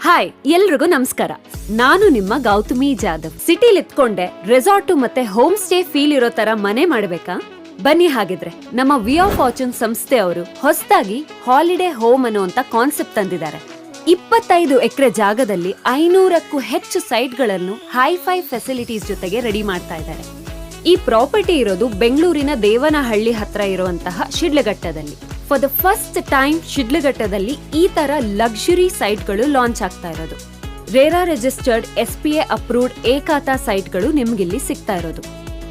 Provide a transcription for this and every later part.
Hi ಎಲ್ರಿಗೂ ನಮಸ್ಕಾರ. ನಾನು ನಿಮ್ಮ ಗೌತಮಿ ಜಾಧವ್. ಸಿಟಿಲಿ ಇತ್ಕೊಂಡೆ ರೆಸಾರ್ಟ್ ಮತ್ತೆ ಹೋಮ್ ಸ್ಟೇ ಫೀಲ್ ಇರೋ ತರ ಮನೆ ಮಾಡ್ಬೇಕಾ? ಬನ್ನಿ ಹಾಗಿದ್ರೆ ನಮ್ಮ ವಿ ಆಫ್ ಫಾರ್ಚೂನ್ ಸಂಸ್ಥೆ ಅವರು ಹೊಸದಾಗಿ ಹಾಲಿಡೇ ಹೋಮ್ ಅನ್ನುವಂತ ಕಾನ್ಸೆಪ್ಟ್ ತಂದಿದ್ದಾರೆ. 25 ಎಕರೆ ಜಾಗದಲ್ಲಿ 500ಕ್ಕೂ ಹೆಚ್ಚು ಸೈಟ್ಗಳನ್ನು ಹೈಫೈ ಫೆಸಿಲಿಟೀಸ್ ಜೊತೆಗೆ ರೆಡಿ ಮಾಡ್ತಾ ಇದ್ದಾರೆ. ಈ ಪ್ರಾಪರ್ಟಿ ಇರೋದು ಬೆಂಗಳೂರಿನ ದೇವನಹಳ್ಳಿ ಹತ್ರ ಇರುವಂತಹ ಶಿಡ್ಲಘಟ್ಟದಲ್ಲಿ. ಫಾರ್ ದ ಫಸ್ಟ್ ಟೈಮ್ ಶಿಡ್ಲಘಟ್ಟದಲ್ಲಿ ಈ ತರ ಲಕ್ಸುರಿ ಸೈಟ್ಗಳು ಲಾಂಚ್ ಆಗ್ತಾ ಇರೋದು. ರೇರಾ ರಿಜಿಸ್ಟರ್ಡ್ SPA ಅಪ್ರೂವ್ಡ್ ಏಕಾತಾ ಸೈಟ್ಗಳು ನಿಮ್ಗಿಲ್ಲಿ ಸಿಗ್ತಾ ಇರೋದು.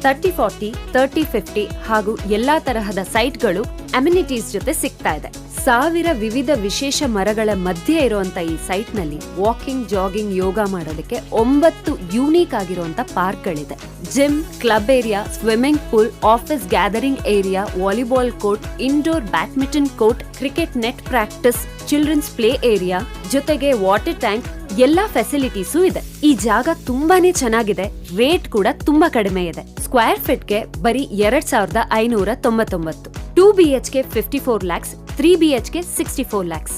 30-40, 30-50 ಹಾಗೂ ಎಲ್ಲಾ ತರಹದ ಸೈಟ್ಗಳು ಅಮ್ಯುನಿಟೀಸ್ ಜೊತೆ ಸಿಗ್ತಾ ಇದೆ. 1000 ವಿವಿಧ ವಿಶೇಷ ಮರಗಳ ಮಧ್ಯೆ ಇರುವಂತ ಈ ಸೈಟ್ ನಲ್ಲಿ ವಾಕಿಂಗ್, ಜಾಗಿಂಗ್, ಯೋಗ ಮಾಡೋದಕ್ಕೆ 9 ಯೂನಿಕ್ ಆಗಿರುವಂತ ಪಾರ್ಕ್ಗಳಿದೆ. Gym, club area, swimming pool, office gathering area, volleyball court, indoor badminton court, cricket net practice, childrens play area ಜೊತೆಗೆ ವಾಟರ್ ಟ್ಯಾಂಕ್ ಎಲ್ಲಾ ಫೆಸಿಲಿಟೀಸು ಇದೆ. ಈ ಜಾಗ ತುಂಬಾನೇ ಚೆನ್ನಾಗಿದೆ. ರೇಟ್ ಕೂಡ ತುಂಬಾ ಕಡಿಮೆ ಇದೆ. ಸ್ಕ್ವೇರ್ ಫೀಟ್ಗೆ ಬರೀ 2599. 2 BHK 54 lakhs, 3 BHK 64 lakhs.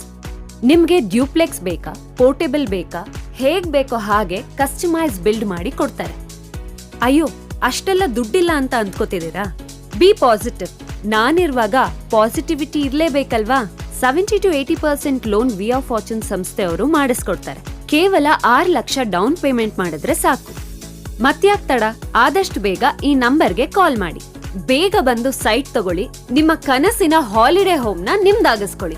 ನಿಮ್ಗೆ ಡ್ಯೂಪ್ಲೆಕ್ಸ್ ಬೇಕಾ, ಪೋರ್ಟೇಬಲ್ ಬೇಕಾ, ಹೇಗ್ ಬೇಕೋ ಹಾಗೆ ಕಸ್ಟಮೈಸ್ ಬಿಲ್ಡ್ ಮಾಡಿ ಕೊಡ್ತಾರೆ. ಅಯ್ಯೋ, ಅಷ್ಟೆಲ್ಲ ದುಡ್ಡಿಲ್ಲ ಅಂತ ಅಂದ್ಕೋತಿದ್ದೀರಾ? Be positive. ನಾನಿರುವಾಗ ಪಾಸಿಟಿವಿಟಿ ಇರ್ಲೇಬೇಕಲ್ವಾ? 70 to 80% loan V of Fortune ಸಂಸ್ಥೆಯವರು ಮಾಡಿಸ್ಕೊಡ್ತಾರೆ. ಕೇವಲ 6 ಲಕ್ಷ ಡೌನ್ ಪೇಮೆಂಟ್ ಮಾಡಿದ್ರೆ ಸಾಕು. ಮತ್ಯಾಕ್ ತಡ? ಆದಷ್ಟು ಬೇಗ ಈ ನಂಬರ್ಗೆ ಕಾಲ್ ಮಾಡಿ. ಬೇಗ ಬಂದು ಸೈಟ್ ತಗೊಳ್ಳಿ. ನಿಮ್ಮ ಕನಸಿನ ಹಾಲಿಡೇ ಹೋಮ್ನ ನಿಮ್ದಾಗಿಸ್ಕೊಳ್ಳಿ.